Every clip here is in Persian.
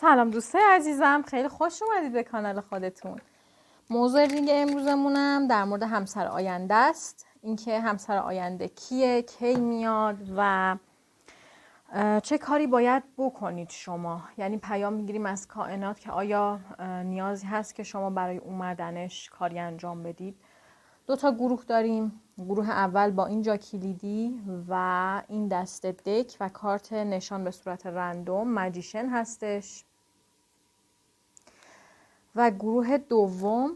سلام دوستای عزیزم، خیلی خوش اومدید به کانال خودتون. موضوع رینگ امروزمونم در مورد همسر آینده است. اینکه همسر آینده کیه، کی میاد و چه کاری باید بکنید شما. یعنی پیام میگیریم از کائنات که آیا نیازی هست که شما برای اومدنش کاری انجام بدید. 2 تا گروه داریم. گروه اول با این جا کلیدی و این دست دک و کارت نشان به صورت رندوم ماجیشن هستش. و گروه دوم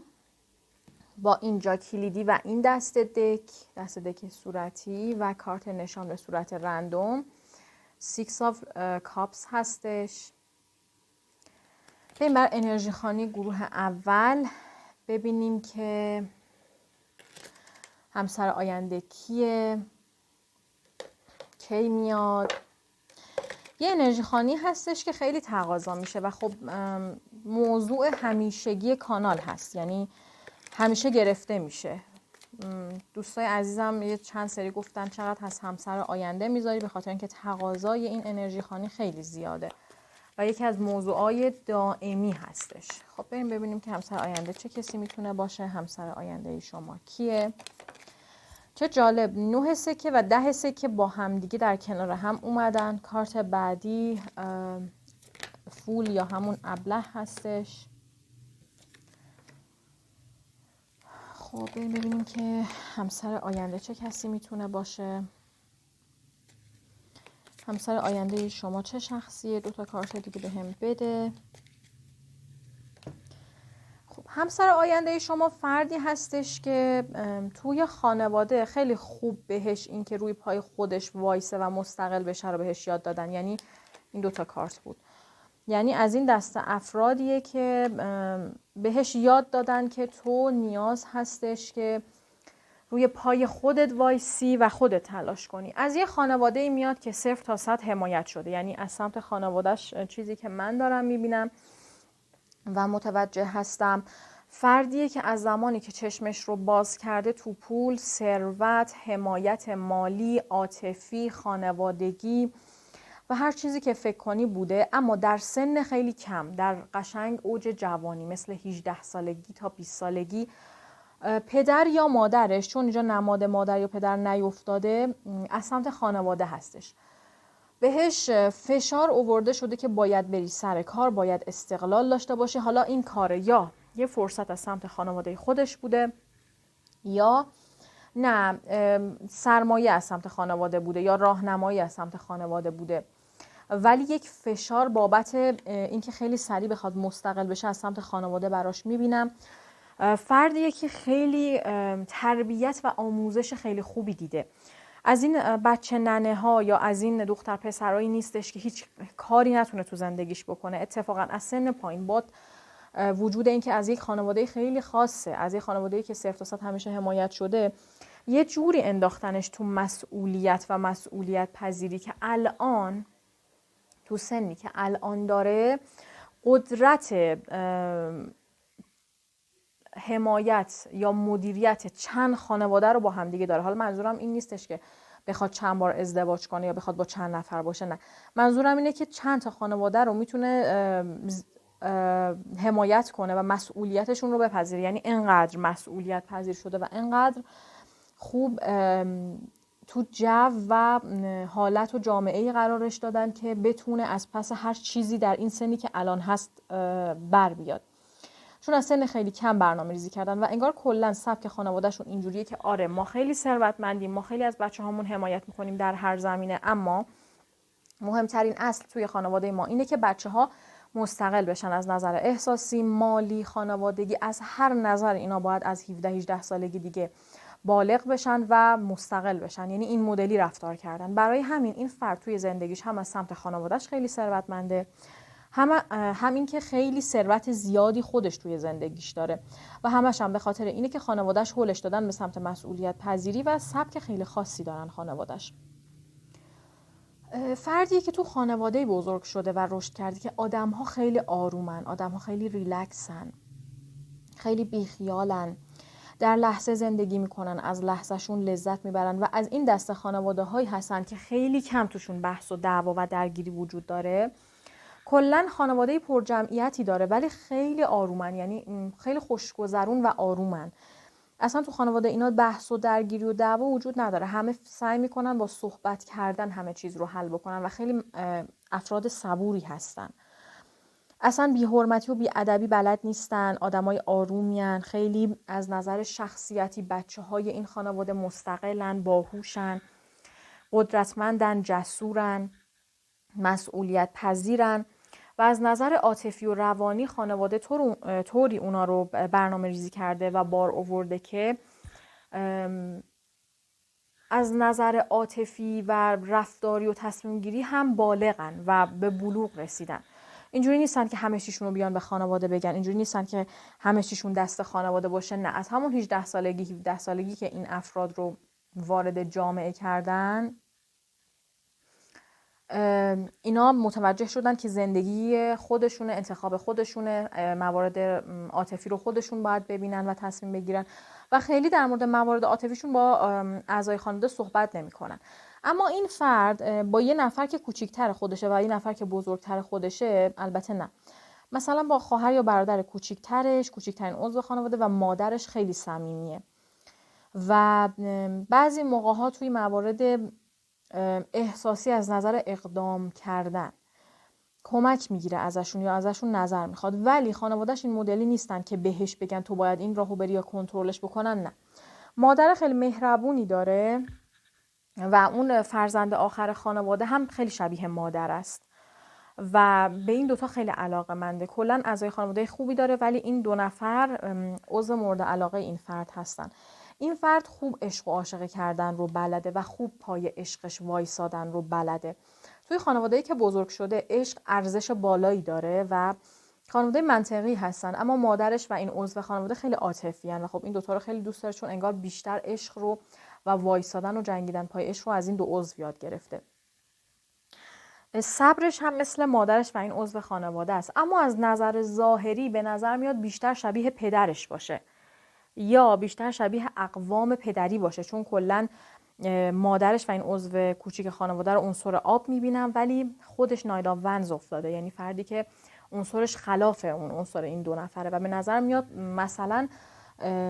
با اینجا کلیدی و این دست دک صورتی و کارت نشان به صورت رندوم 6 of cups هستش. بریم بر انرژی خوانی گروه اول ببینیم که همسر آینده کیه، کی میاد. یه انرژی خوانی هستش که خیلی تقاضا میشه و خب موضوع همیشگی کانال هست، یعنی همیشه گرفته میشه. دوستای عزیزم یه چند سری گفتن چقدر هست همسر آینده میذاری، به خاطر اینکه تقاضای این انرژی خوانی خیلی زیاده و یکی از موضوعای دائمی هستش. خب بریم ببینیم که همسر آینده چه کسی میتونه باشه. همسر آینده شما کیه؟ چه جالب، 9 سکه و 10 سکه با همدیگه در کنار هم اومدن. کارت بعدی فول یا همون ابله هستش. خب ببینیم که همسر آینده چه کسی میتونه باشه. همسر آینده شما چه شخصیه؟ 2 تا کارت دیگه به هم بده. همسر آینده شما فردی هستش که توی خانواده خیلی خوب بهش این که روی پای خودش وایسه و مستقل بشه رو بهش یاد دادن. یعنی این 2 تا کارت بود. یعنی از این دسته افرادیه که بهش یاد دادن که تو نیاز هستش که روی پای خودت وایسی و خودت تلاش کنی. از یه خانواده میاد که 0 تا 100 حمایت شده. یعنی از سمت خانوادهش چیزی که من دارم میبینم و متوجه هستم، فردیه که از زمانی که چشمش رو باز کرده تو پول، ثروت، حمایت مالی، عاطفی، خانوادگی و هر چیزی که فکر کنی بوده، اما در سن خیلی کم، در قشنگ اوج جوانی مثل 18 سالگی تا 20 سالگی پدر یا مادرش، چون اینجا نماد مادر یا پدر نیفتاده، از سمت خانواده هستش، بهش فشار آورده شده که باید بری سر کار، باید استقلال داشته باشه. حالا این کار یا یه فرصت از سمت خانواده خودش بوده یا نه سرمایه از سمت خانواده بوده یا راهنمایی از سمت خانواده بوده، ولی یک فشار بابت اینکه خیلی سریع بخواد مستقل بشه از سمت خانواده براش میبینم. فردیه که خیلی تربیت و آموزش خیلی خوبی دیده. از این بچه ننه ها یا از این دختر پسرایی نیستش که هیچ کاری نتونه تو زندگیش بکنه. اتفاقا از سن پایین با وجود این که از یک خانواده خیلی خاصه، از یک خانواده‌ای که 0 تا 100 همیشه حمایت شده، یه جوری انداختنش تو مسئولیت و مسئولیت پذیری که الان تو سنی که الان داره قدرت حمایت یا مدیریت چند خانواده رو با هم دیگه داره. حالا منظورم این نیستش که بخواد چند بار ازدواج کنه یا بخواد با چند نفر باشه، نه، منظورم اینه که چند تا خانواده رو میتونه حمایت کنه و مسئولیتشون رو بپذیره. یعنی اینقدر مسئولیت پذیر شده و اینقدر خوب تو جو و حالت و جامعه قرارش دادن که بتونه از پس هر چیزی در این سنی که الان هست بر بیاد، چون از سن خیلی کم برنامه ریزی کردن و انگار کلا سبک خانوادهشون اینجوریه که آره ما خیلی ثروتمندیم، ما خیلی از بچه‌هامون حمایت میکنیم در هر زمینه، اما مهمترین اصل توی خانواده ما اینه که بچه‌ها مستقل بشن از نظر احساسی، مالی، خانوادگی، از هر نظر. اینا باید از 17-18 سالگی دیگه بالغ بشن و مستقل بشن. یعنی این مدلی رفتار کردن. برای همین این فرد توی زندگیش هم از سمت خانواده‌اش خیلی ثروتمنده، همین که خیلی ثروت زیادی خودش توی زندگیش داره و همش هم به خاطر اینه که خانواده‌اش هولش دادن به سمت مسئولیت پذیری و سبک خیلی خاصی دارن خانواده‌اش. فردیه که تو خانواده بزرگ شده و رشد کرده که آدم‌ها خیلی آرومن، آدم‌ها خیلی ریلکسن، خیلی بیخیالن، در لحظه زندگی میکنن، از لحظهشون لذت میبرن و از این دسته خانواده هایی هستن که خیلی کم توشون بحث و دعوا و درگیری وجود داره. کلا خانواده پر جمعیتی داره ولی خیلی آرومن، یعنی خیلی خوشگذرون و آرومن. اصلا تو خانواده اینا بحث و درگیری و دعوا وجود نداره، همه سعی میکنن با صحبت کردن همه چیز رو حل بکنن و خیلی افراد صبوری هستن. اصلا بی حرمتی و بی ادبی بلد نیستن، آدمای آرومین، خیلی از نظر شخصیتی بچه‌های این خانواده مستقلن، باهوشن، قدرتمندن، جسورن، مسئولیت پذیرن و از نظر عاطفی و روانی خانواده طوری اونا رو برنامه ریزی کرده و بار آورده که از نظر عاطفی و رفتاری و تصمیم گیری هم بالغن و به بلوغ رسیدن. اینجوری نیستن که همه چیشون رو بیان به خانواده بگن، اینجوری نیستن که همه چیشون دست خانواده باشه. نه، از همون 18 سالگی 17 سالگی که این افراد رو وارد جامعه کردن، اینا متوجه شدن که زندگی خودشونه، انتخاب خودشونه، موارد عاطفی رو خودشون باید ببینن و تصمیم بگیرن و خیلی در مورد موارد عاطفیشون با اعضای خانواده صحبت نمی‌کنن. اما این فرد با یه نفر که کوچیک‌تر خودشه و یه نفر که بزرگتر خودشه، البته نه، مثلا با خواهر یا برادر کوچیک‌ترش، کوچیک‌ترین عضو خانواده و مادرش خیلی صمیمیه و بعضی موقع‌ها توی موارد احساسی از نظر اقدام کردن کمک میگیره ازشون یا ازشون نظر میخواد، ولی خانوادهش این مدلی نیستن که بهش بگن تو باید این راهو بری یا کنترلش بکنن. نه، مادر خیلی مهربونی داره و اون فرزند آخر خانواده هم خیلی شبیه مادر است و به این دوتا خیلی علاقه‌منده. کلا اعضای خانواده خوبی داره ولی این دو نفر عضو مورد علاقه این فرد هستن. این فرد خوب عشق و عاشقی کردن رو بلده و خوب پای عشقش وایسادن رو بلده. توی خانواده‌ای که بزرگ شده عشق ارزش بالایی داره و خانواده منطقی هستن، اما مادرش و این عضو خانواده خیلی عاطفی ان و خب این دوتا رو خیلی دوست داره چون انگار بیشتر عشق رو و وایسادن و جنگیدن پای عشق رو از این دو عضو یاد گرفته. صبرش هم مثل مادرش و این عضو خانواده است، اما از نظر ظاهری به نظر میاد بیشتر شبیه پدرش باشه یا بیشتر شبیه اقوام پدری باشه، چون کلا مادرش و این عضو کوچیک خانواده رو عنصر آب میبینم ولی خودش نایدا ونز افتاده، یعنی فردی که عنصرش خلاف اون عنصر این دو نفره و به نظر میاد مثلا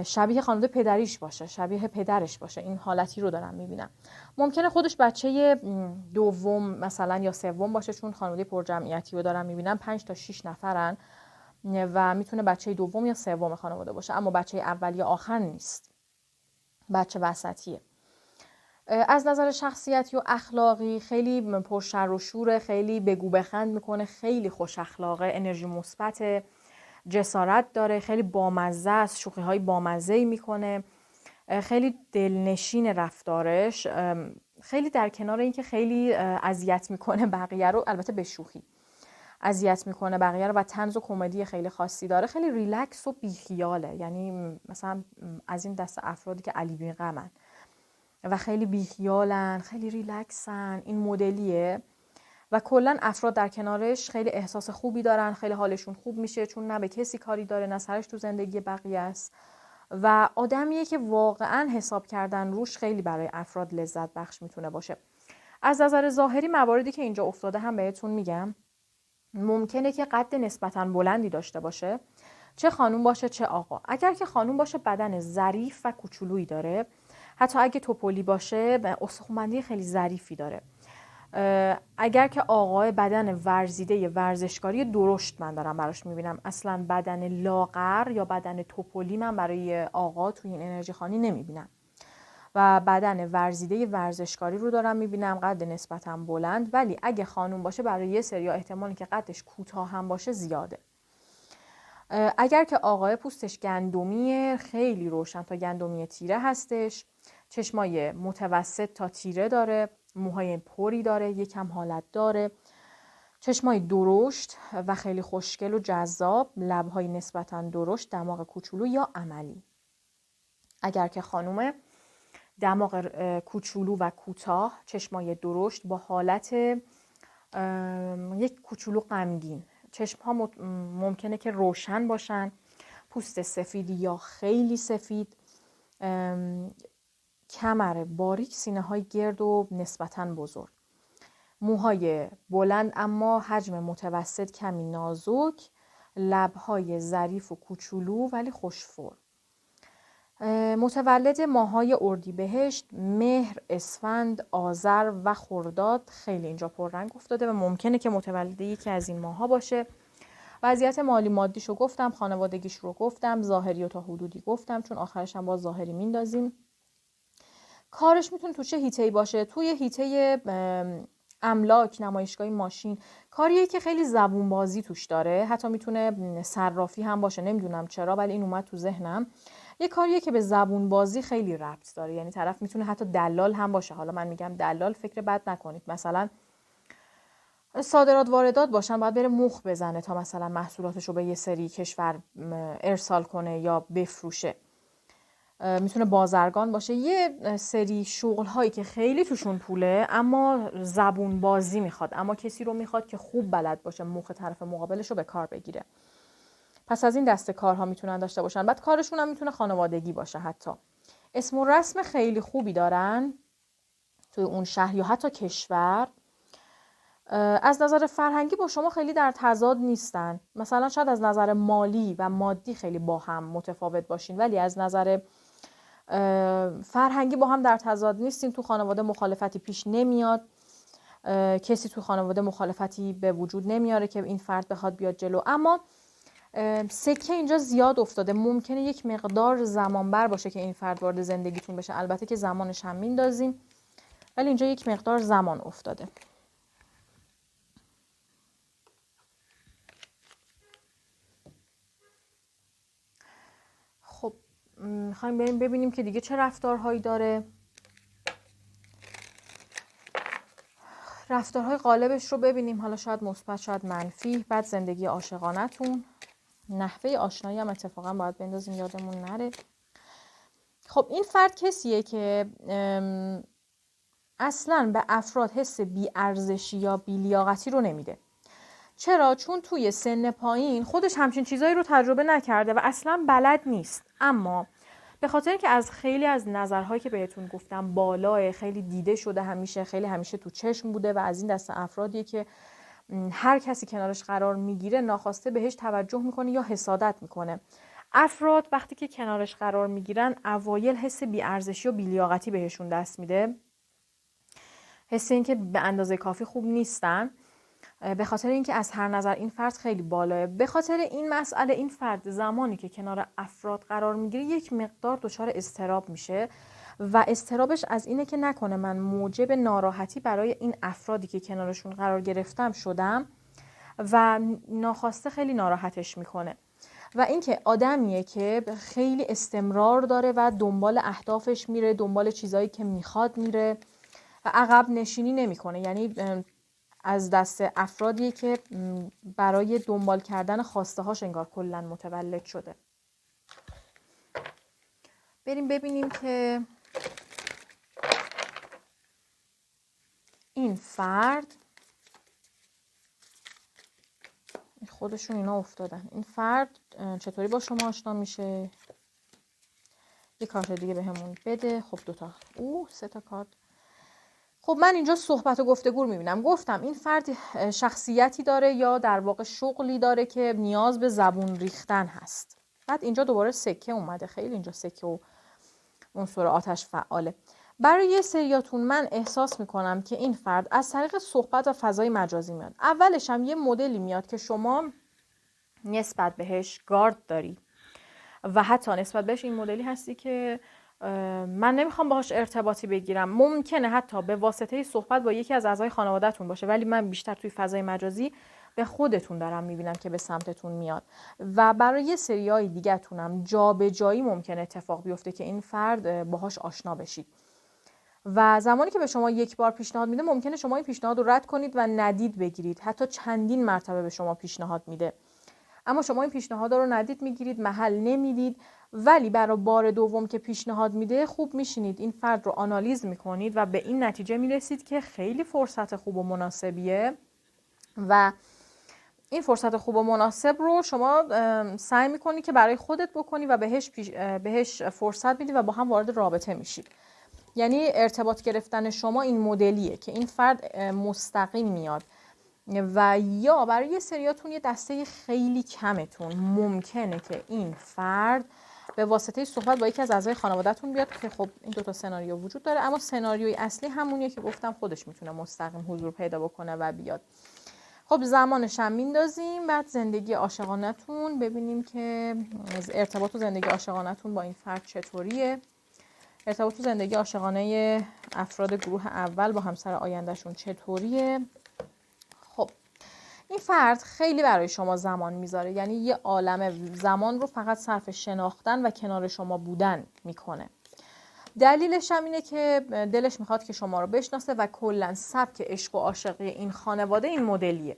شبیه خانواده پدریش باشه، شبیه پدرش باشه. این حالتی رو دارم میبینم. ممکنه خودش بچه دوم مثلا یا سوم باشه، چون خانواده پر جمعیتی رو دارم میبینم 5 تا 6 نفرن و میتونه بچه دوم یا سوم خانواده باشه، اما بچه اول یا آخر نیست، بچه وسطیه. از نظر شخصیتی و اخلاقی خیلی پرشر و شوره، خیلی بگو بخند میکنه، خیلی خوش اخلاقه، انرژی مثبت، جسارت داره، خیلی بامزه است، شوخی های بامزه‌ای میکنه، خیلی دلنشین رفتارش، خیلی در کنار اینکه خیلی اذیت میکنه بقیه رو، البته به شوخی اذیت میکنه بقیه رو و طنز و کمدی خیلی خاصی داره، خیلی ریلکس و بیخیاله، یعنی مثلا از این دست افرادی که علی بی غمن و خیلی بیخیالن، خیلی ریلکسن، این مدلیه و کلا افراد در کنارش خیلی احساس خوبی دارن، خیلی حالشون خوب میشه چون نه به کسی کاری داره نه سرش تو زندگی بقیه است و آدمیه که واقعا حساب کردن روش خیلی برای افراد لذت بخش میتونه باشه. از نظر ظاهری مواردی که اینجا افتاده هم بهتون میگم. ممکنه که قد نسبتاً بلندی داشته باشه، چه خانوم باشه چه آقا. اگر که خانوم باشه بدن ظریف و کوچولویی داره، حتی اگه توپلی باشه استخوان‌بندی خیلی ظریفی داره. اگر که آقا بدن ورزیده ورزشکاری درشت من دارم براش میبینم، اصلا بدن لاغر یا بدن توپلی من برای آقا توی این انرژی خانی نمیبینم و بدن ورزیده ورزشکاری رو دارم میبینم، قد نسبتاً بلند. ولی اگه خانوم باشه برای یه سری احتمالی که قدش کوتاه هم باشه زیاده. اگر که آقای پوستش گندمیه، خیلی روشن تا گندمی تیره هستش، چشمای متوسط تا تیره داره، موهای پری داره، یکم حالت داره، چشمای درشت و خیلی خوشگل و جذاب، لبهای نسبتاً درشت، دماغ کوچولو یا عملی. اگر که خانومه، دماغ کوچولو و کوتاه، چشمای درشت با حالت یک کوچولو غمگین، چشم ها ممکنه که روشن باشن، پوست سفید یا خیلی سفید، کمر باریک، سینه های گرد و نسبتاً بزرگ. موهای بلند اما حجم متوسط کمی نازک، لبهای ظریف و کوچولو ولی خوش‌فرم. متولد ماهای اردیبهشت، مهر، اسفند، آذر و خرداد. خیلی اینجا پررنگ افتاده و ممکنه که متولد یکی از این ماها باشه. وضعیت مالی مادیشو گفتم، خانوادگیش رو گفتم، ظاهری و تا حدودی گفتم چون آخرش هم باز ظاهری میندازیم. کارش میتونه تو چه حیطه‌ای باشه؟ توی حیطه املاک، نمایشگاهی، ماشین. کاریه که خیلی زبون بازی توش داره، حتی میتونه صرافی هم باشه، نمیدونم چرا ولی این اومد تو ذهنم. یه کاریه که به زبون بازی خیلی ربط داره، یعنی طرف میتونه حتی دلال هم باشه. حالا من میگم دلال، فکر بد نکنید، مثلا صادرات واردات باشن، باید بره مخ بزنه تا مثلا محصولاتش رو به یه سری کشور ارسال کنه یا بفروشه. میتونه بازرگان باشه. یه سری شغل هایی که خیلی توشون پوله اما زبون بازی میخواد، اما کسی رو میخواد که خوب بلد باشه مخ طرف مقابلش رو به کار بگیره. پس از این دسته کارها میتونن داشته باشن. بعد کارشون هم میتونه خانوادگی باشه. حتی اسم و رسم خیلی خوبی دارن توی اون شهر یا حتی کشور. از نظر فرهنگی با شما خیلی در تضاد نیستن. مثلا شاید از نظر مالی و مادی خیلی با هم متفاوت باشین، ولی از نظر فرهنگی با هم در تضاد نیستیم. تو خانواده مخالفتی پیش نمیاد، کسی تو خانواده مخالفتی به وجود نمیاره که این فرد بخواد بیاد جلو. اما سکه اینجا زیاد افتاده، ممکنه یک مقدار زمان بر باشه که این فرد وارد زندگیتون بشه. البته که زمانش هم میندازیم، ولی اینجا یک مقدار زمان افتاده. خب میخوایم بریم ببینیم که دیگه چه رفتارهایی داره. رفتارهای غالبش رو ببینیم، حالا شاید مثبت شاید منفی. بعد زندگی عاشقانه‌تون، نحوه آشنایی هم اتفاقا باید بندازیم یادمون نره. خب این فرد کسیه که اصلاً به افراد حس بی‌ارزشی یا بی‌لیاقتی رو نمیده. چرا؟ چون توی سن پایین خودش همچین چیزایی رو تجربه نکرده و اصلاً بلد نیست. اما به خاطر اینکه از خیلی از نظرهایی که بهتون گفتم بالاه، خیلی دیده شده، همیشه تو چشم بوده و از این دسته افرادیه که هر کسی کنارش قرار میگیره ناخواسته بهش توجه میکنه یا حسادت میکنه. افراد وقتی که کنارش قرار میگیرن اوایل حس بی‌ارزشی و بی‌لیاقتی بهشون دست میده، حس این که به اندازه کافی خوب نیستن، به خاطر اینکه از هر نظر این فرد خیلی بالاه. به خاطر این مسئله این فرد زمانی که کنار افراد قرار میگیره یک مقدار دچار اضطراب میشه و اضطرابش از اینه که نکنه من موجب ناراحتی برای این افرادی که کنارشون قرار گرفتم شدم و ناخواسته خیلی ناراحتش میکنه. و اینکه آدمیه که خیلی استمرار داره و دنبال اهدافش میره، دنبال چیزایی که میخواد میره و عقب نشینی نمیکنه. یعنی از دست افرادیه که برای دنبال کردن خواسته هاش انگار کلن متولد شده. بریم ببینیم که این فرد خودشون اینا افتادن. این فرد چطوری با شما آشنا میشه؟ یه کارت دیگه بهمون بده. خب دوتا، 3 تا کارت. خب من اینجا صحبت و گفتگو میبینم. گفتم این فرد شخصیتی داره یا در واقع شغلی داره که نیاز به زبون ریختن هست. بعد اینجا دوباره سکه اومده، خیلی اینجا سکه و عنصر آتش فعاله. برای یه سریاتون من احساس میکنم که این فرد از طریق صحبت و فضای مجازی میاد. اولش هم یه مدلی میاد که شما نسبت بهش گارد داری و حتی نسبت بهش این مدلی هستی که من نمیخوام باهاش ارتباطی بگیرم. ممکنه حتی به واسطه صحبت با یکی از اعضای خانواده‌تون باشه، ولی من بیشتر توی فضای مجازی به خودتون دارم میبینم که به سمتتون میاد. و برای یه سریای دیگه‌تونم جابجایی ممکنه اتفاق بیفته که این فرد باهاش آشنا بشید. و زمانی که به شما یک بار پیشنهاد میده ممکنه شما این پیشنهاد رو رد کنید و ندید بگیرید. حتی چندین مرتبه به شما پیشنهاد میده، اما شما این پیشنهاد رو ندید میگیرید، محل نمیدید. ولی برای بار دوم که پیشنهاد میده خوب میشینید این فرد رو آنالیز میکنید و به این نتیجه میرسید که خیلی فرصت خوب و مناسبیه و این فرصت خوب و مناسب رو شما سعی میکنید که برای خودت بکنی و بهش فرصت میدید و با هم وارد رابطه میشید. یعنی ارتباط گرفتن شما این مدلیه که این فرد مستقیم میاد و یا برای یه سریاتون یه دسته خیلی کمتون ممکنه که این فرد به واسطه صحبت با یکی از اعضای خانواده‌تون بیاد که خب این دوتا سناریو وجود داره، اما سناریوی اصلی همونیه که گفتم خودش میتونه مستقیم حضور پیدا بکنه و بیاد. خب زمانش هم میندازیم، بعد زندگی عاشقانه‌تون ببینیم که ارتباط و زندگی عاشقانه‌تون با این فرد چطوریه. ارتباط و زندگی عاشقانه افراد گروه اول با همسر آیندهشون چطوریه. خب این فرد خیلی برای شما زمان میذاره، یعنی یه عالمه زمان رو فقط صرف شناختن و کنار شما بودن میکنه. دلیلش هم اینه که دلش میخواد که شما رو بشناسه و کلا سبک عشق و عاشقی این خانواده این مدلیه.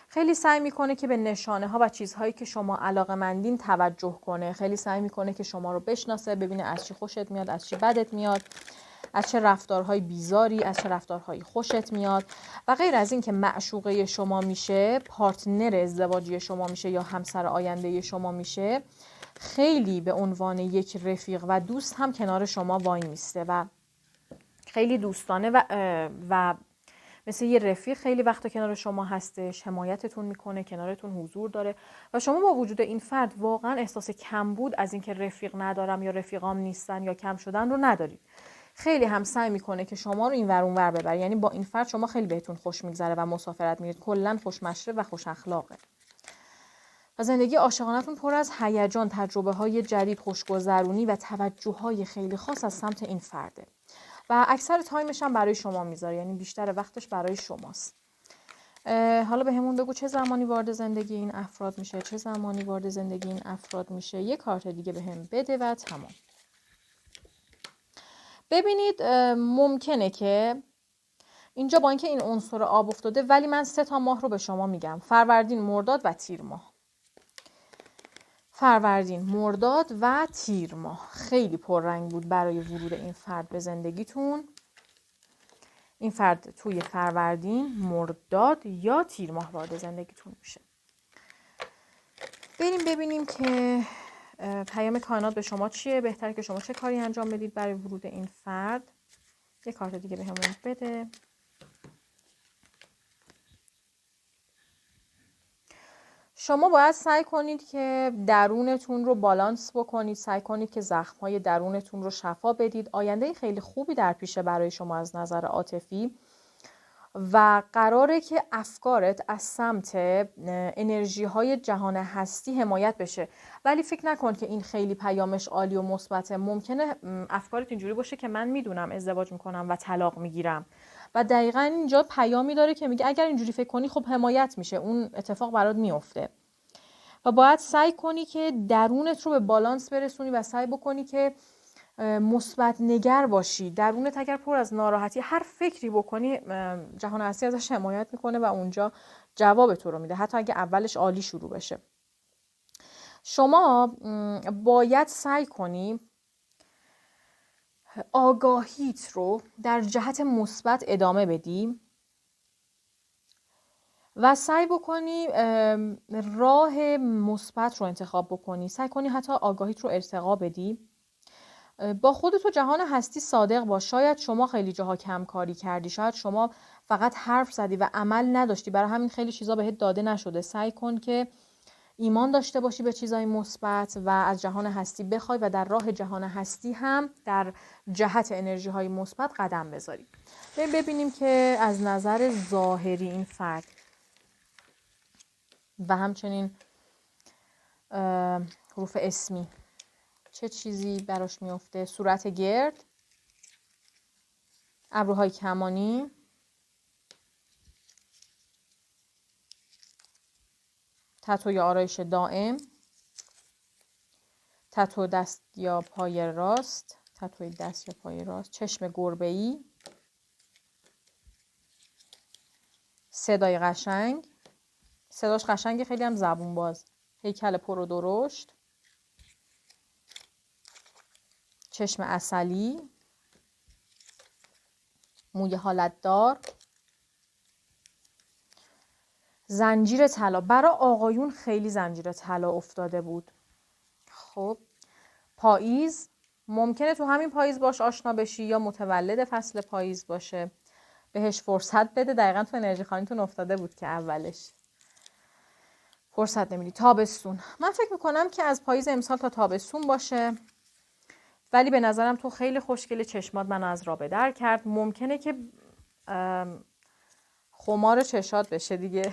خیلی سعی میکنه که به نشانه ها و چیزهایی که شما علاقه‌مندین توجه کنه. خیلی سعی میکنه که شما رو بشناسه، ببینه از چی خوشت میاد، از چی بدت میاد، از چه رفتارهای بیزاری، از چه رفتارهایی خوشت میاد و غیر از این که معشوقه شما میشه، پارتنر ازدواجی شما میشه یا همسر آینده شما میشه، خیلی به عنوان یک رفیق و دوست هم کنار شما وای میسته و خیلی دوستانه و مثل یه رفیق خیلی وقتا کنار شما هستش، حمایتتون میکنه، کنارتون حضور داره و شما با وجود این فرد واقعا احساس کمبود از اینکه رفیق ندارم یا رفیقام نیستن یا کم شدن رو ندارید. خیلی هم سعی میکنه که شما رو اینور اونور ببره، یعنی با این فرد شما خیلی بهتون خوش میگذره و مسافرت میرید. کلا خوش مشرب و خوش اخلاقه. و زندگی عاشقانه‌تون پر از هیجان، تجربه‌های جدید، خوشگذرونی و توجه‌های خیلی خاص از سمت این فرده. و اکثر تایمش هم برای شما میذاره، یعنی بیشتر وقتش برای شماست. حالا به همون بگو چه زمانی وارد زندگی این افراد میشه، چه زمانی وارد زندگی این افراد میشه. یه کارت دیگه به هم بده و تمام. ببینید ممکنه که اینجا با اینکه این عنصر آب افتاده ولی من 3 ماه رو به شما میگم: فروردین، مرداد و تیر ماه. فروردین، مرداد و تیر ماه خیلی پررنگ بود برای ورود این فرد به زندگیتون. این فرد توی فروردین، مرداد یا تیر ماه وارد زندگیتون میشه. بریم ببینیم که پیام کائنات به شما چیه، بهتره که شما چه کاری انجام بدید برای ورود این فرد. یه کارت دیگه به همون بده. شما باید سعی کنید که درونتون رو بالانس بکنید، سعی کنید که زخم‌های درونتون رو شفا بدید. آینده خیلی خوبی در پیشه برای شما از نظر عاطفی و قراره که افکارت از سمت انرژی‌های جهان هستی حمایت بشه. ولی فکر نکن که این خیلی پیامش عالی و مثبته. ممکنه افکارت اینجوری باشه که من میدونم ازدواج میکنم و طلاق میگیرم و دقیقاً اینجا پیامی داره که میگه اگر اینجوری فکر کنی خب حمایت میشه، اون اتفاق برات میفته. و باید سعی کنی که درونت رو به بالانس برسونی و سعی بکنی که مثبت نگر باشی. درونت اگر پر از ناراحتی هر فکری بکنی، جهان هستی ازش حمایت میکنه و اونجا جواب تو رو میده، حتی اگه اولش عالی شروع بشه. شما باید سعی کنی آگاهیت رو در جهت مثبت ادامه بدی و سعی بکنی راه مثبت رو انتخاب بکنی. سعی کنی حتی آگاهیت رو ارتقا بدی. با خودت و جهان هستی صادق باش. شاید شما خیلی جاها کم کاری کردی، شاید شما فقط حرف زدی و عمل نداشتی، برای همین خیلی چیزا بهت داده نشده. سعی کن که ایمان داشته باشی به چیزای مثبت و از جهان هستی بخوای و در راه جهان هستی هم در جهت انرژی های مثبت قدم بذاری. ببینیم که از نظر ظاهری این فرد و همچنین حروف اسمی چه چیزی براش میفته. صورت گرد، ابروهای کمانی، تتو یا آرایش دائم، تتو دست یا پای راست، تتوی دست یا پای راست، چشم گربه‌ای، صدای قشنگ، صداش قشنگه، خیلی هم زبون باز، هیکل پر و درشت، چشم عسلی، موی حالت دار، زنجیر طلا. برای آقایون خیلی زنجیر طلا افتاده بود. خب پاییز، ممکنه تو همین پاییز باش آشنا بشی یا متولد فصل پاییز باشه، بهش فرصت بده. دقیقا تو انرژی خانیتون افتاده بود که اولش فرصت نمیدی. تابستون، من فکر میکنم که از پاییز امسال تا تابستون باشه، ولی به نظرم تو خیلی خوشگلی، چشمات منو از راه به در کرد. ممکنه که خمار چشات بشه دیگه.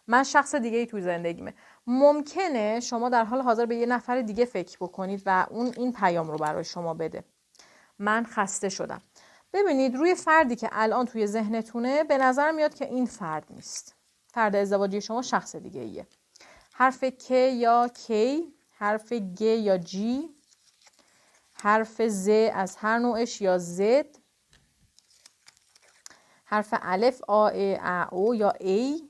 من شخص دیگه ای تو زندگیمه. ممکنه شما در حال حاضر به یه نفر دیگه فکر بکنید و اون این پیام رو برای شما بده: من خسته شدم. ببینید روی فردی که الان توی ذهنتونه به نظر میاد که این فرد نیست. فرد ازدواجی شما شخص دیگه ایه. حرف K یا K، حرف G یا G، حرف Z از هر نوعش یا Z، حرف الف آ ای ا او یا A.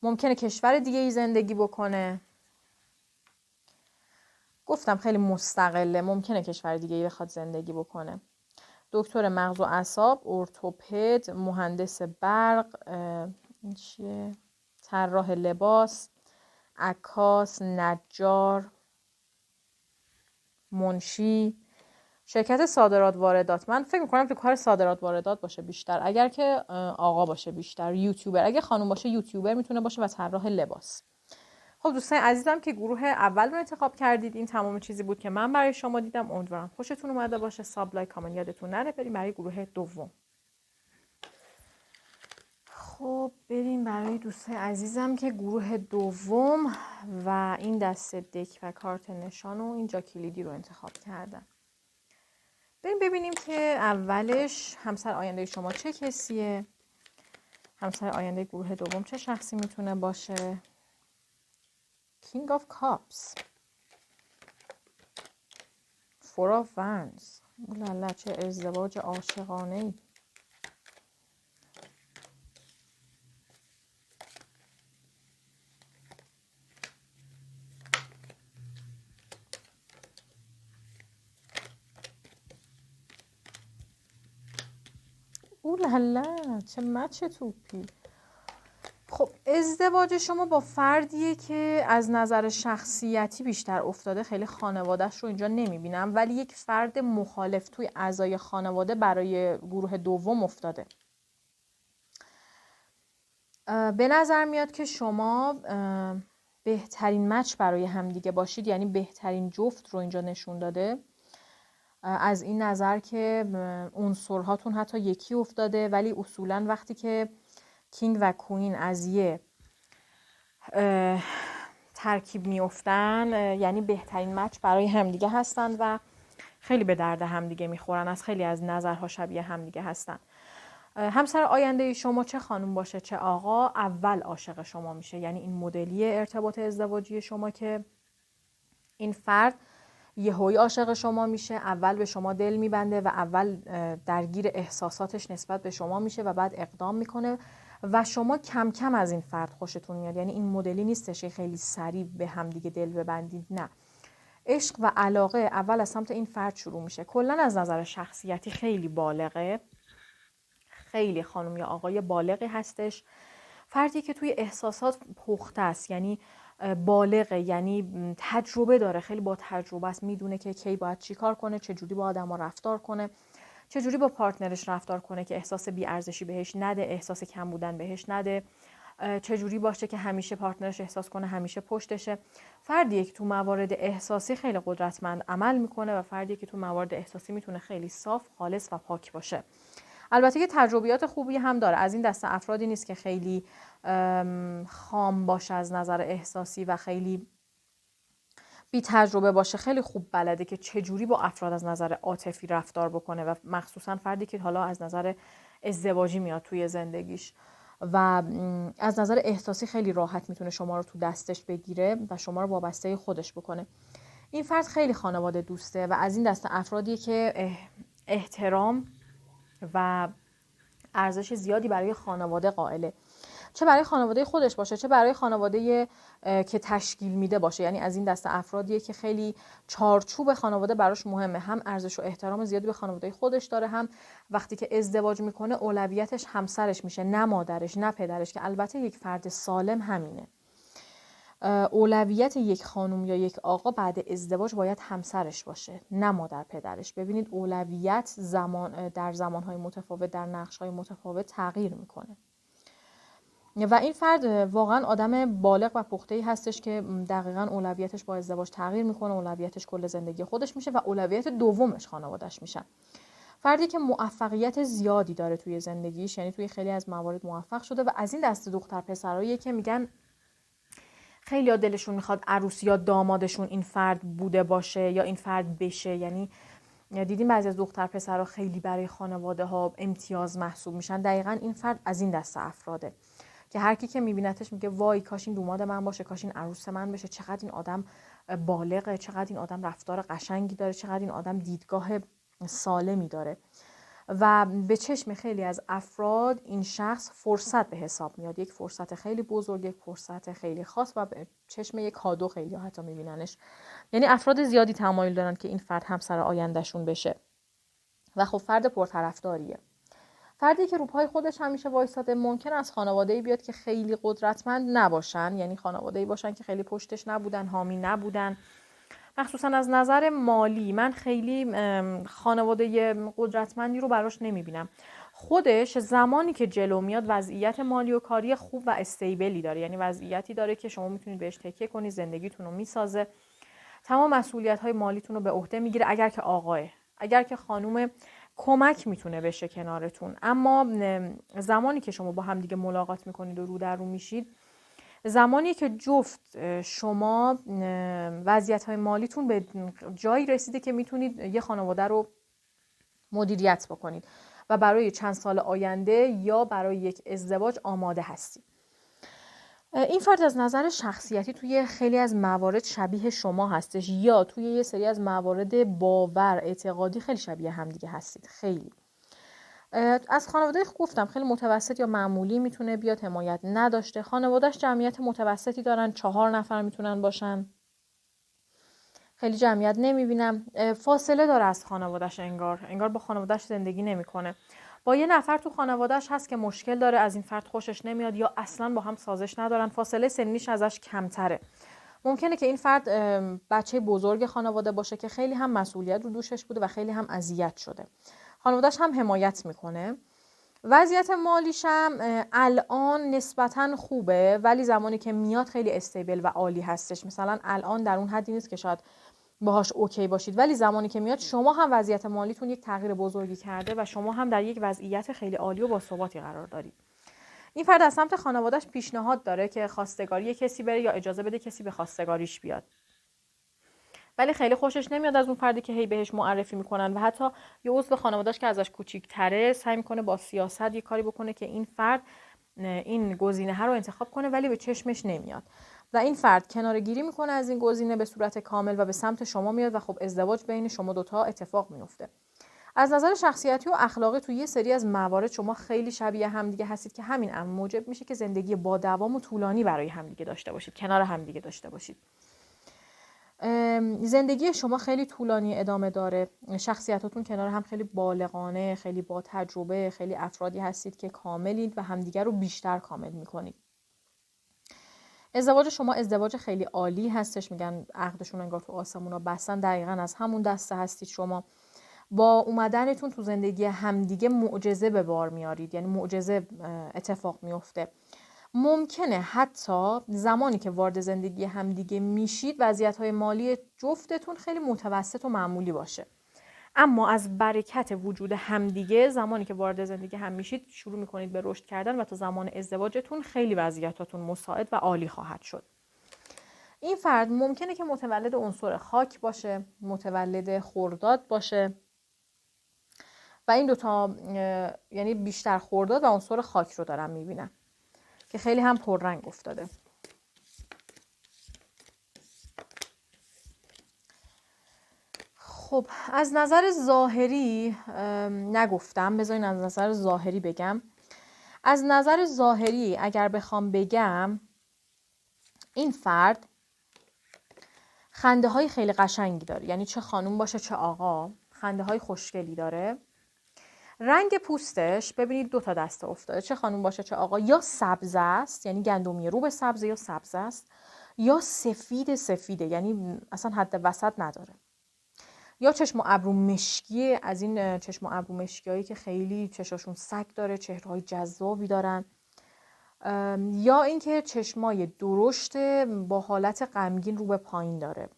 ممکنه کشور دیگه ای زندگی بکنه. گفتم خیلی مستقله. ممکنه کشور دیگه ای بخواد زندگی بکنه. دکتر مغز و اعصاب، ارتوپد، مهندس برق، این چیه؟ طراح لباس، عکاس، نجار، منشی، شرکت صادرات واردات. من فکر میکنم تو کار صادرات واردات باشه بیشتر، اگر که آقا باشه بیشتر یوتیوبر، اگه خانم باشه یوتیوبر میتونه باشه و طراح لباس. خب دوستان عزیزم که گروه اول رو انتخاب کردید، این تمام چیزی بود که من برای شما دیدم. امیدوارم خوشتون اومده باشه. ساب لایک کامنت یادتون نره. بریم برای گروه دوم. خب بریم برای دوستان عزیزم که گروه دوم و این دسته دک و کارت نشان و اینجا کلیدی رو انتخاب کردم. بریم ببینیم که اولش همسر آینده شما چه کسیه، همسر آینده گروه دوم چه شخصی میتونه باشه. King of Cups، Four of Wands. اولالا چه ازدواج عاشقانه ای. اولالا چه مچ توپی. خب ازدواج شما با فردیه که از نظر شخصیتی بیشتر افتاده. خیلی خانوادهش رو اینجا نمیبینم، ولی یک فرد مخالف توی اعضای خانواده برای گروه دوم افتاده. به نظر میاد که شما بهترین مچ برای همدیگه باشید، یعنی بهترین جفت رو اینجا نشون داده. از این نظر که عنصرهاتون حتی یکی افتاده، ولی اصولا وقتی که کینگ و کوین از یه ترکیب میافتن، یعنی بهترین مچ برای همدیگه هستن و خیلی به درد همدیگه میخورن. از خیلی از نظرها شبیه همدیگه هستن. همسر آینده شما چه خانم باشه چه آقا، اول عاشق شما میشه. یعنی این مدلی ارتباط ازدواجی شما که این فرد یهویی عاشق شما میشه، اول به شما دل میبنده و اول درگیر احساساتش نسبت به شما میشه و بعد اقدام میکنه و شما کم کم از این فرد خوشتون میاد. یعنی این مدلی نیستش خیلی سریع به هم دیگه دل ببندید، نه. عشق و علاقه اول از سمت این فرد شروع میشه. کلا از نظر شخصیتی خیلی بالغه، خیلی خانم یا آقای بالغی هستش. فردی که توی احساسات پخته است، یعنی بالغه، یعنی تجربه داره، خیلی با تجربه است، میدونه که کی باید چی کار کنه، چجوری با آدم ها رفتار کنه، چجوری با پارتنرش رفتار کنه که احساس بی‌ارزشی بهش نده، احساس کم بودن بهش نده، چجوری باشه که همیشه پارتنرش احساس کنه همیشه پشتشه. فردیه که تو موارد احساسی خیلی قدرتمند عمل میکنه و فردیه که تو موارد احساسی میتونه خیلی صاف، خالص و پاک باشه. البته که تجربیات خوبی هم داره. از این دسته افرادی نیست که خیلی خام باشه از نظر احساسی و خیلی بی تجربه باشه. خیلی خوب بلده که چجوری با افراد از نظر عاطفی رفتار بکنه و مخصوصا فردی که حالا از نظر ازدواجی میاد توی زندگیش و از نظر احساسی خیلی راحت میتونه شما رو تو دستش بگیره و شما رو وابسته خودش بکنه. این فرد خیلی خانواده دوسته و از این دسته افرادی که احترام و ارزش زیادی برای خانواده قائله، چه برای خانواده خودش باشه چه برای خانواده که تشکیل میده باشه. یعنی از این دسته افرادیه که خیلی چارچوب خانواده براش مهمه، هم ارزش و احترام زیادی به خانواده خودش داره، هم وقتی که ازدواج میکنه اولویتش همسرش میشه، نه مادرش نه پدرش، که البته یک فرد سالم همینه. اولویت یک خانم یا یک آقا بعد ازدواج باید همسرش باشه، نه مادر پدرش. ببینید اولویت در زمانهای متفاوت، در نقشهای متفاوت تغییر میکنه و این فرد واقعا آدم بالغ و پخته‌ای هستش که دقیقاً اولویتش با ازدواج تغییر میکنه، اولویتش کل زندگی خودش میشه و اولویت دومش خانواده‌اش میشن. فردی که موفقیت زیادی داره توی زندگیش، یعنی توی خیلی از موارد موفق شده و از این دسته دختر پسرایی که میگن خیلی دلشون میخواد عروس یا دامادشون این فرد بوده باشه یا این فرد بشه. یعنی دیدیم بعضی از دختر پسرها خیلی برای خانواده ها امتیاز محسوب میشن. دقیقاً این فرد از این دسته افراده که هر کی که میبینتش میگه وای کاش این دوماد من باشه، کاش این عروس من بشه، چقدر این آدم بالغه، چقدر این آدم رفتار قشنگی داره، چقدر این آدم دیدگاه سالمی داره. و به چشم خیلی از افراد این شخص فرصت به حساب میاد، یک فرصت خیلی بزرگ، یک فرصت خیلی خاص و به چشم یک کادو خیلی حتی میبیننش. یعنی افراد زیادی تمایل دارن که این فرد همسر آیندهشون بشه و خب فرد پرطرفداریه. فردی که رو پای خودش همیشه وایساده ممکن از خانواده‌ای بیاد که خیلی قدرتمند نباشن، یعنی خانواده‌ای باشن که خیلی پشتش نبودن، حامی نبودن، مخصوصا از نظر مالی. من خیلی خانواده قدرتمندی رو براش نمیبینم. خودش زمانی که جلو میاد وضعیت مالی و کاری خوب و استیبلی داره، یعنی وضعیتی داره که شما میتونید بهش تکیه کنید، زندگیتون رو میسازه، تمام مسئولیت‌های مالیتون رو به عهده میگیره. اگر که آقاه، اگر که خانوم کمک میتونه بشه کنارتون. اما زمانی که شما با هم دیگه ملاقات میکنید و رو در رو میشید، زمانی که جفت شما وضعیت‌های مالیتون به جایی رسیده که میتونید یه خانواده رو مدیریت بکنید و برای چند سال آینده یا برای یک ازدواج آماده هستید. این فرد از نظر شخصیتی توی خیلی از موارد شبیه شما هستش یا توی یه سری از موارد باور اعتقادی خیلی شبیه همدیگه هستید. خیلی از خانواده گفتم خیلی متوسط یا معمولی میتونه بیاد، حمایت نداشته. خانوادهش جمعیت متوسطی دارن، 4 نفر میتونن باشن، خیلی جمعیت نمیبینم. فاصله داره از خانوادهش، انگار با خانوادهش زندگی نمیکنه. با یه نفر تو خانوادهش هست که مشکل داره، از این فرد خوشش نمیاد یا اصلا با هم سازش ندارن، فاصله سنیش ازش کمتره. ممکنه که این فرد بچه بزرگ خانواده باشه که خیلی هم مسئولیت رو دوشش بوده و خیلی هم اذیت شده. خانواده‌اش هم حمایت میکنه. وضعیت مالیش هم الان نسبتاً خوبه، ولی زمانی که میاد خیلی استیبل و عالی هستش. مثلا الان در اون حدی نیست که شاید باهاش اوکی باشید، ولی زمانی که میاد شما هم وضعیت مالیتون یک تغییر بزرگی کرده و شما هم در یک وضعیت خیلی عالی و باثباتی قرار دارید. این فرد از سمت خانواده‌اش پیشنهاد داره که خواستگاری کسی بره یا اجازه بده کسی به خواستگاریش بیاد، ولی خیلی خوشش نمیاد از اون فردی که هی بهش معرفی میکنن و حتی یه عضو خانواده‌اش که ازش کوچیک‌تره سعی میکنه با سیاست یه کاری بکنه که این فرد این گزینه رو انتخاب کنه، ولی به چشمش نمیاد و این فرد کناره‌گیری میکنه از این گزینه به صورت کامل و به سمت شما میاد و خب ازدواج بین شما دوتا اتفاق میفته. از نظر شخصیتی و اخلاقی توی یه سری از موارد شما خیلی شبیه همدیگه هستید که همین امر موجب میشه که زندگی با دوام و طولانی برای همدیگه داشته باشید، کنار همدیگه داشته باشید. زندگی شما خیلی طولانی ادامه داره. شخصیتاتون کنار هم خیلی بالغانه، خیلی با تجربه، خیلی افرادی هستید که کاملید و همدیگر رو بیشتر کامل میکنید. ازدواج شما ازدواج خیلی عالی هستش، میگن عقدشون انگار تو آسمونا بستن. دقیقاً از همون دسته هستید شما. با اومدنتون تو زندگی همدیگه معجزه به بار میارید، یعنی معجزه اتفاق میفته. ممکنه حتی زمانی که وارد زندگی همدیگه میشید وضعیت‌های مالی جفتتون خیلی متوسط و معمولی باشه، اما از برکت وجود همدیگه زمانی که وارد زندگی هم میشید شروع میکنید به رشد کردن و تا زمان ازدواجتون خیلی وضعیتاتون مساعد و عالی خواهد شد. این فرد ممکنه که متولد عنصر خاک باشه، متولد خرداد باشه و این دوتا یعنی بیشتر خرداد و عنصر خاک رو دارم میبینم که خیلی هم پررنگ افتاده. خب از نظر ظاهری نگفتم، بذارین از نظر ظاهری بگم. از نظر ظاهری اگر بخوام بگم این فرد خنده های خیلی قشنگی داره، یعنی چه خانوم باشه چه آقا خنده های خوشگلی داره. رنگ پوستش ببینید 2 تا دسته افتاده، چه خانوم باشه چه آقا، یا سبز است یعنی گندمی رو به سبز یا سبز است، یا سفیده، یعنی اصلا حد وسط نداره. یا چشم و ابرو مشکی، از این چشم و ابرو مشکیایی که خیلی چشاشون سگ داره، چهره‌های جذابی دارن. یا اینکه چشمای درشت با حالت غمگین رو به پایین داره.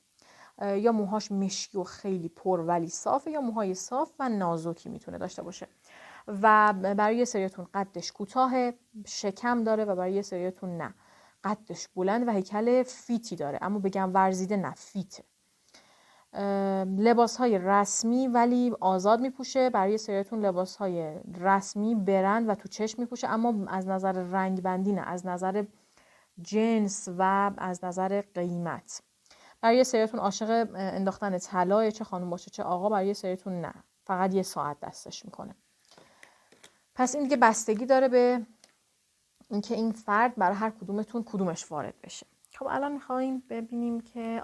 یا موهاش مشکی و خیلی پر ولی صافه، یا موهای صاف و نازکی میتونه داشته باشه. و برای یه سریاتون قدش کوتاه، شکم داره، و برای یه سریاتون نه، قدش بلند و هیکل فیتی داره، اما بگم ورزیده نه، فیته. لباس‌های رسمی ولی آزاد میپوشه، برای یه سریاتون لباس‌های رسمی برند و تو چشم میپوشه، اما از نظر رنگ بندی نه، از نظر جنس و از نظر قیمت. برای یه سریاتون عاشق انداختن طلای، چه خانم باشه چه آقا، برای یه سریاتون نه، فقط یه ساعت دستش میکنه. پس این دیگه بستگی داره به اینکه این فرد برای هر کدومتون کدومش وارد بشه. خب الان میخوایم ببینیم که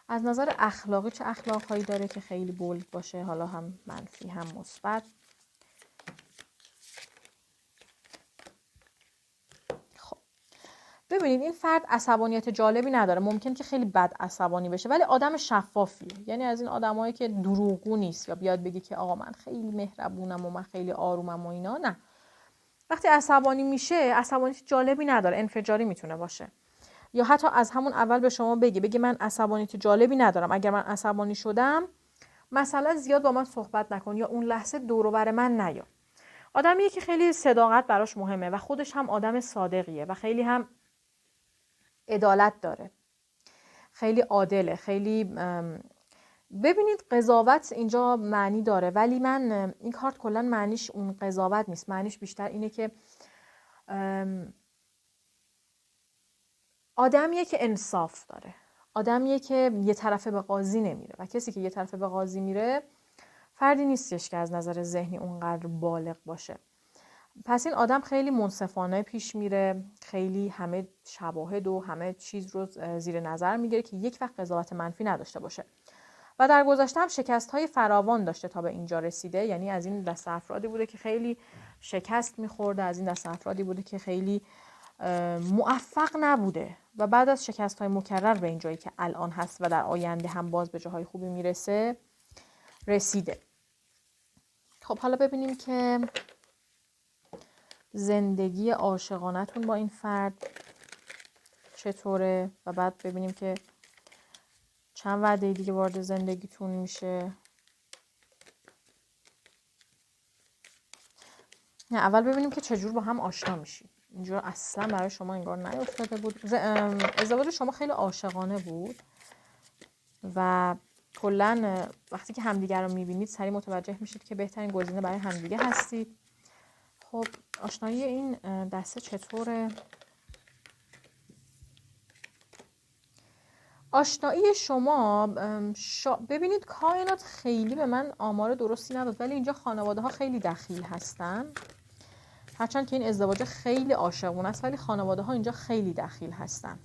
از نظر اخلاقی چه اخلاقهایی داره که خیلی بولد باشه، حالا هم منفی هم مثبت. خب ببینید این فرد عصبانیت جالبی نداره، ممکن که خیلی بد عصبانی بشه ولی آدم شفافیه، یعنی از این آدمایی که دروغگو نیست یا بیاد بگی که آقا من خیلی مهربونم و من خیلی آرومم و اینا، نه. وقتی عصبانی میشه عصبانیت جالبی نداره، انفجاری میتونه باشه، یا حتی از همون اول به شما بگه من عصبانیت جالبی ندارم، اگر من عصبانی شدم مثلا زیاد با من صحبت نکن، یا اون لحظه دور و بر من نیا. آدمیه که خیلی صداقت براش مهمه و خودش هم آدم صادقیه و خیلی هم عدالت داره، خیلی عادله، خیلی ببینید قضاوت اینجا معنی داره، ولی من این کارت کلا معنیش اون قضاوت نیست، معنیش بیشتر اینه که آدمیه که انصاف داره، آدمیه که یه طرفه به قاضی نمیره، و کسی که یه طرفه به قاضی میره فردی نیستش که از نظر ذهنی اونقدر بالغ باشه. پس این آدم خیلی منصفانه پیش میره، خیلی همه شواهد و همه چیز رو زیر نظر میگیره که یک وقت قضاوت منفی نداشته باشه. و در گذشته هم شکست‌های فراوان داشته تا به اینجا رسیده، یعنی از این دست افرادی بوده که خیلی شکست میخورده، از این دست افرادی بوده که خیلی موفق نبوده و بعد از شکست‌های مکرر به این جایی که الان هست و در آینده هم باز به جاهای خوبی میرسه رسیده. خب حالا ببینیم که زندگی عاشقانه‌تون با این فرد چطوره و بعد ببینیم که چند وعده دیگه وارد زندگیتون میشه. نه اول ببینیم که چجور با هم آشنا میشید. اینجور اصلا برای شما انگار نیفتاده بود. ازدواج شما خیلی عاشقانه بود و کلا وقتی که همدیگه رو میبینید سریع متوجه میشید که بهترین گزینه برای همدیگه هستید. خب آشنایی این دسته چطوره؟ آشنایی شما ببینید کائنات خیلی به من آمار درستی نداد، ولی اینجا خانواده ها خیلی دخیل هستن، هرچند که این ازدواج خیلی عاشقانه است ولی خانواده ها اینجا خیلی دخیل هستن.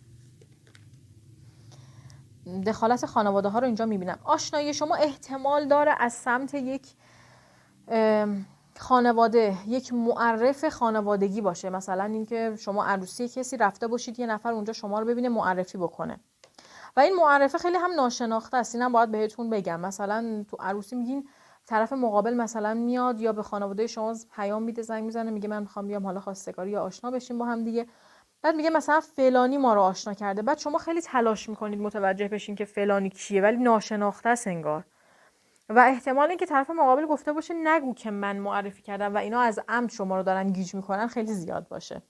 دخالت خانواده ها رو اینجا میبینم. آشنایی شما احتمال داره از سمت یک خانواده، یک معرف خانوادگی باشه، مثلا اینکه شما عروسی کسی رفته باشید یه نفر اونجا شما رو ببینه معرفی بکنه و این معرفه خیلی هم ناشناخته است. اینم باید بهتون بگم، مثلا تو عروسی میگین طرف مقابل مثلا میاد یا به خانواده شما پیام میده، زنگ میزنه میگه من میخوام بیام حالا خواستگاری یا آشنا بشیم با هم دیگه، بعد میگه مثلا فلانی ما رو آشنا کرده، بعد شما خیلی تلاش میکنید متوجه بشین که فلانی کیه ولی ناشناخته است انگار، و احتمال اینکه طرف مقابل گفته باشه نگو که من معرفی کردم و اینا از عمد شما رو دارن گیج میکنن خیلی زیاد باشه.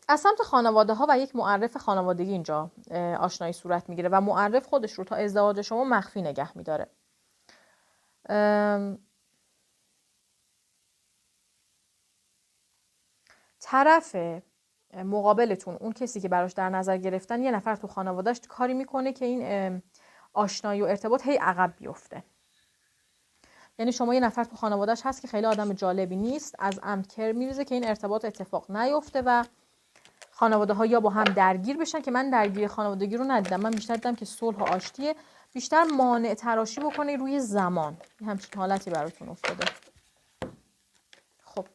از سمت خانواده ها و یک معرف خانوادگی اینجا آشنایی صورت میگیره و معرف خودش رو تا ازدواج شما مخفی نگه میداره. طرف مقابلتون، اون کسی که براش در نظر گرفتن، یه نفر تو خانوادهش کاری میکنه که این آشنایی و ارتباط هی عقب بیفته. یعنی شما یه نفر تو خانوادهش هست که خیلی آدم جالبی نیست، از عمد کر میریزه که این ارتباط اتفاق نیفته و خانواده ها یا با هم درگیر بشن، که من درگیری خانوادگی رو ندیدم، من بیشتر دیدم که صلح و آشتیه، بیشتر مانع تراشی بکنه روی زمان، همچین حالتی براتون افتاده. خب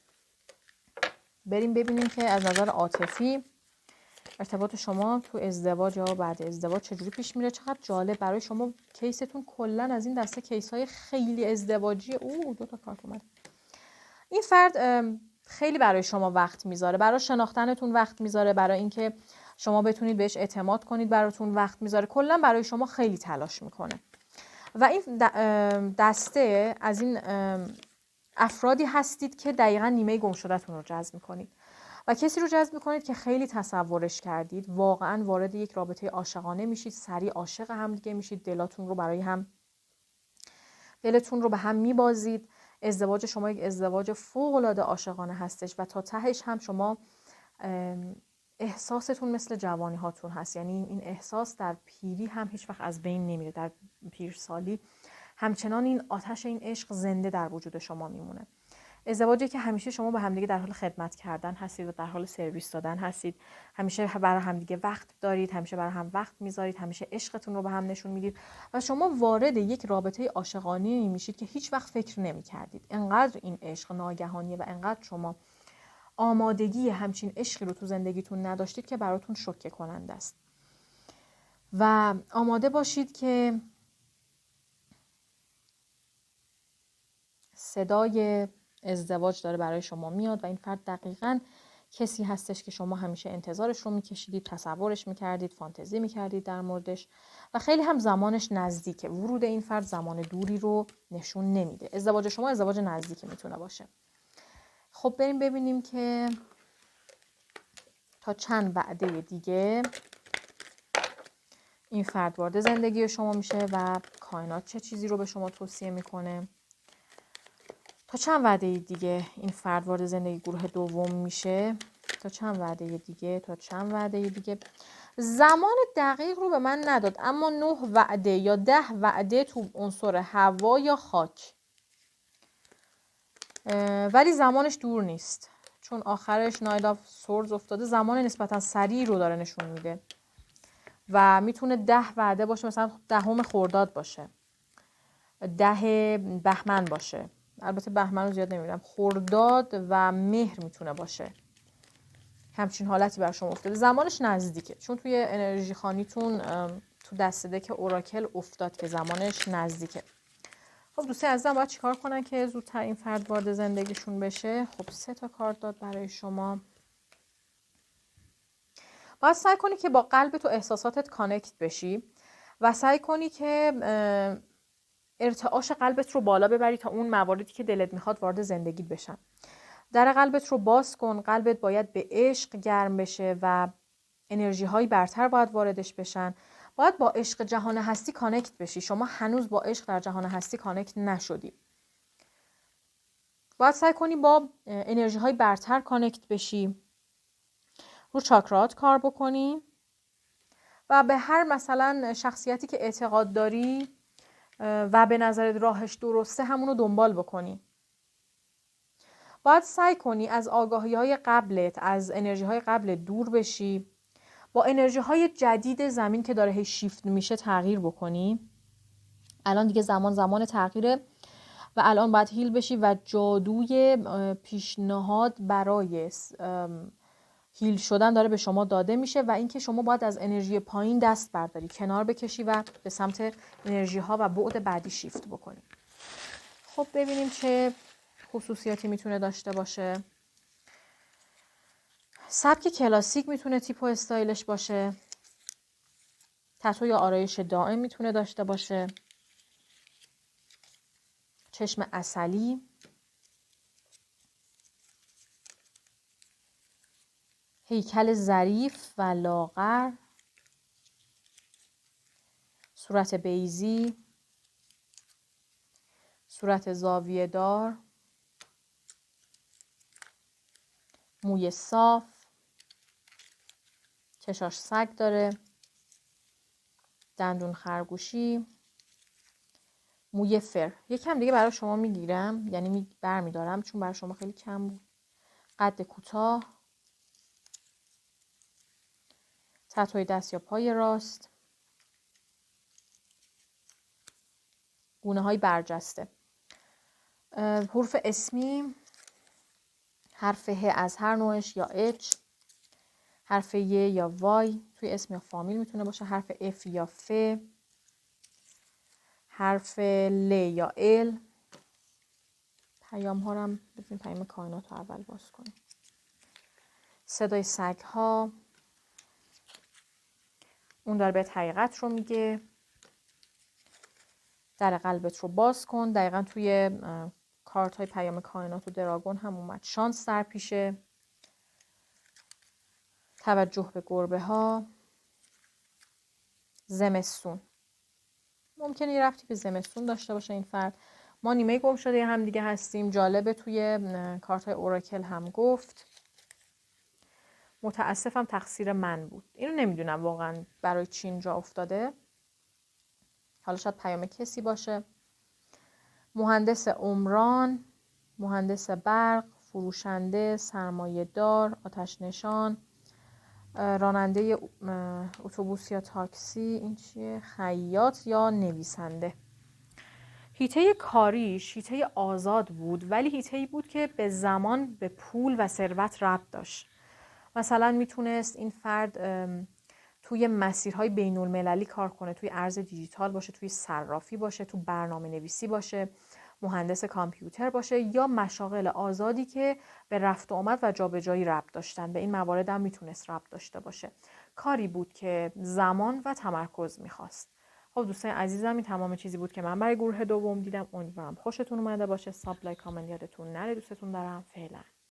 بریم ببینیم که از نظر عاطفی ارتباط شما تو ازدواج یا بعد ازدواج چجوری پیش میره؟ چقدر جالب برای شما کیستون کلا از این دسته کیس های خیلی ازدواجی. 2 تا کارت اومد. این فرد خیلی برای شما وقت میذاره، برای شناختنتون وقت میذاره، برای اینکه شما بتونید بهش اعتماد کنید براتون وقت میذاره، کلا برای شما خیلی تلاش میکنه. و این دسته از این افرادی هستید که دقیقاً نیمه گم شده‌تون رو جذب میکنید و کسی رو جذب میکنید که خیلی تصورش کردید، واقعاً وارد یک رابطه عاشقانه میشید، سریع عاشق هم دیگه میشید، دلتون رو به هم میبازید. ازدواج شما یک ازدواج فوق‌العاده عاشقانه هستش و تا تهش هم شما احساستون مثل جوانی هاتون هست، یعنی این احساس در پیری هم هیچ وقت از بین نمیره، در پیرسالی همچنان این آتش این عشق زنده در وجود شما میمونه. ازدواجی که همیشه شما به همدیگه در حال خدمت کردن هستید و در حال سرویس دادن هستید، همیشه برای همدیگه وقت دارید، همیشه برای هم وقت میذارید، همیشه عشقتون رو به هم نشون میدید و شما وارد یک رابطه عاشقانه میشید که هیچ وقت فکر نمیکردید. انقدر این عشق ناگهانیه و انقدر شما آمادگی همچین عشقی رو تو زندگیتون نداشتید که براتون شوکه کننده است. و آماده باشید که صدای ازدواج داره برای شما میاد و این فرد دقیقاً کسی هستش که شما همیشه انتظارش رو میکشیدید، تصورش میکردید، فانتزی میکردید در موردش و خیلی هم زمانش نزدیکه. ورود این فرد زمان دوری رو نشون نمیده. ازدواج شما ازدواج نزدیکی میتونه باشه. خب بریم ببینیم که تا چند وعده دیگه این فرد وارد زندگی شما میشه و کائنات چه چیزی رو به شما توصیه میکنه. تا چند وعده دیگه این فرد وارد زندگی گروه دوم میشه. تا چند وعده دیگه. زمان دقیق رو به من نداد، اما 9 وعده یا 10 وعده تو عنصر هوا یا خاک، ولی زمانش دور نیست چون آخرش ناید آف سورز افتاده. زمان نسبتا سریع رو داره نشون میده و میتونه 10 وعده باشه، مثلا 10 خرداد باشه، 10 بهمن باشه. البته بهمن رو زیاد نمیدونم، خرداد و مهر میتونه باشه. همچین حالتی بر شما افتاده. زمانش نزدیکه چون توی انرژی خانیتون تو دسته دک اوراکل افتاد که زمانش نزدیکه. خب دوستان عزیزم باید چیکار کنن که زودتر این فرد وارد زندگیشون بشه؟ خب 3 تا کارت داد برای شما. باید سعی کنی که با قلبت و احساساتت کانکت بشی و سعی کنی که ارتعاش قلبت رو بالا ببری تا اون مواردی که دلت میخواد وارد زندگیت بشن. در قلبت رو باز کن. قلبت باید به عشق گرم بشه و انرژی های برتر باید واردش بشن. باید با عشق جهان هستی کانکت بشی. شما هنوز با عشق در جهان هستی کانکت نشدی. باید سعی کنی با انرژی های برتر کانکت بشی. رو چاکرات کار بکنی و به هر مثلا شخصیتی که اعتقاد داری و به نظرت راهش درسته همونو دنبال بکنی. باید سعی کنی از آگاهی های قبلت، از انرژی های قبلت دور بشی، با انرژی های جدید زمین که داره هی شیفت میشه تغییر بکنی. الان دیگه زمان تغییره و الان باید هیل بشی و جادوی پیشنهاد برای هیل شدن داره به شما داده میشه و اینکه شما باید از انرژی پایین دست برداری، کنار بکشی و به سمت انرژی ها و بعد بعدی شیفت بکنی. خب ببینیم چه خصوصیاتی میتونه داشته باشه. سبک کلاسیک میتونه تیپ و استایلش باشه. تتو یا آرایش دائم میتونه داشته باشه. چشم عسلی. هیکل ظریف و لاغر. صورت بیضی. صورت زاویه دار. موی صاف. چشاش سگ داره. دندون خرگوشی. موی فر. یکم دیگه برای شما میگیرم، یعنی برمیدارم چون برای شما خیلی کم بود. قد کوتاه. تتوی دست یا پای راست. گونه های برجسته. حروف اسمی. حرف ه از هر نوعش یا اچ. حرف ی یا وای توی اسم یا فامیل میتونه باشه. حرف اف یا ف. حرف ل یا ال. پیام ها رو هم بزنیم پیام کائنات رو اول باز کنیم. صدای سگ ها. اون داره بهت حقیقت رو میگه. در قلبت رو باز کن. دقیقا توی کارت های پیام کائنات و دراگون هم اومد. شانس در پیشه. توجه به گربه ها. زمستون. ممکنه یه ربطی به زمستون داشته باشه این فرد. ما نیمه گم شده هم دیگه هستیم. جالبه توی کارت های اوراکل هم گفت. متاسفم تقصیر من بود. اینو نمیدونم واقعا برای چی اینجا افتاده. حالا شاید پیام کسی باشه. مهندس عمران، مهندس برق، فروشنده، سرمایه دار، آتش نشان، راننده اتوبوس یا تاکسی، این چیه؟ خیاط یا نویسنده. هیته کاریش هیته آزاد بود، ولی هیته‌ای بود که به زمان، به پول و ثروت ربط داشت. مثلا میتونست این فرد توی مسیرهای بین المللی کار کنه، توی ارز دیجیتال باشه، توی صرافی باشه، تو برنامه نویسی باشه، مهندس کامپیوتر باشه، یا مشاغل آزادی که به رفت و آمد و جابجایی ربط داشتن. به این موارد هم میتونست ربط داشته باشه. کاری بود که زمان و تمرکز میخواست. خب دوستان عزیزم، این تمام چیزی بود که من برای گروه دوم دیدم. امیدوارم خوشتون اومده باشه. ساب لایک کامنت یادتون نره. دوستتون دارم. فعلا.